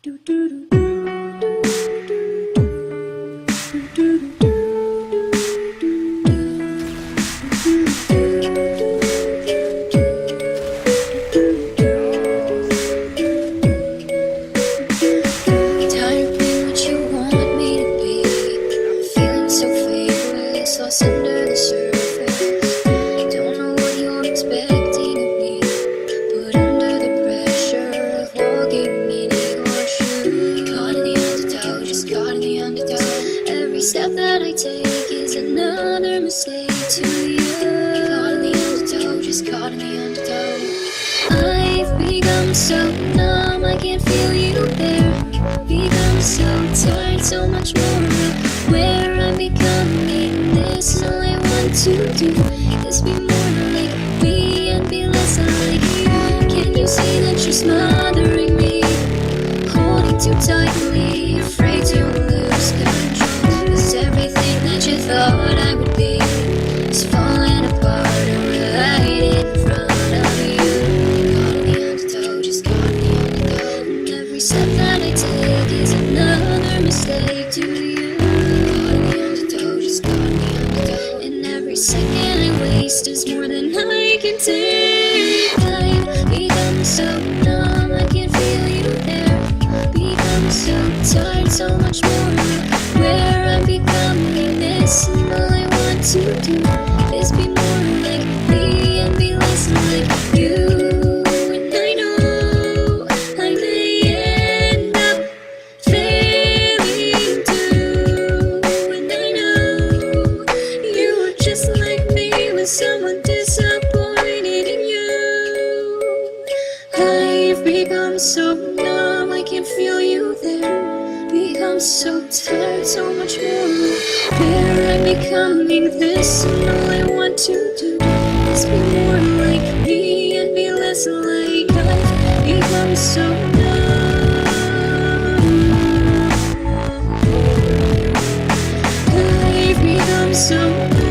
Do do do do do do do do do. Lost under the surface. Don't know what you're expecting of me, but under the pressure of walking in your shoes, caught in the undertow, just caught in the undertow. Every step that I take is another mistake to you. Caught in the undertow, just caught in the undertow. I've become so numb, I can't feel you there. Become so tired, so much more where I'm becoming. This all I want to do is be more like me and be less like you. Can you see that you're smothering me, holding too tightly, afraid to lose control? 'Cause everything that you thought I would be is falling apart right in front of you. Caught in the undertow, just caught in the undertow. And every step that I take is another mistake to you. Second I waste is more than I can take. I've become so numb, I can't feel you there. Become so tired, so much more where I'm becoming. This and all I want to do is be more like me and be less like you. And I know I may end up failing too. And I know you were just like me with someone disappointed in you. I've become so numb, I can't feel you there. Become so tired, so much more where I'm becoming. This and all I want to do is be more like me and be less like I've become so numb. I've become so numb.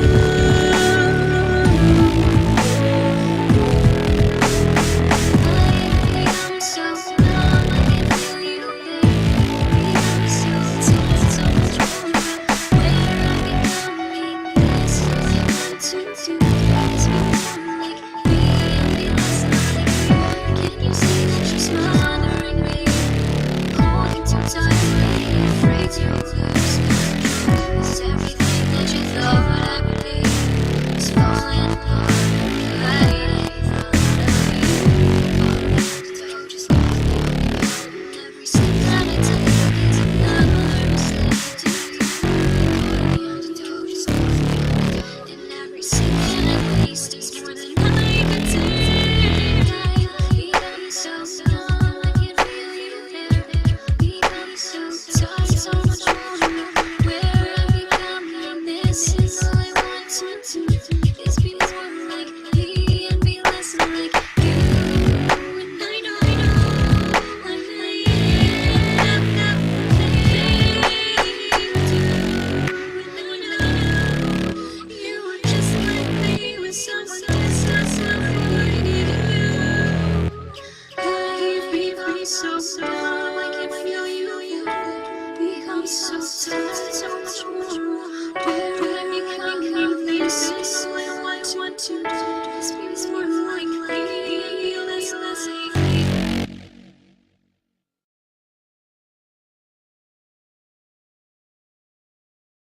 So numb, I can feel you. Become so tired, so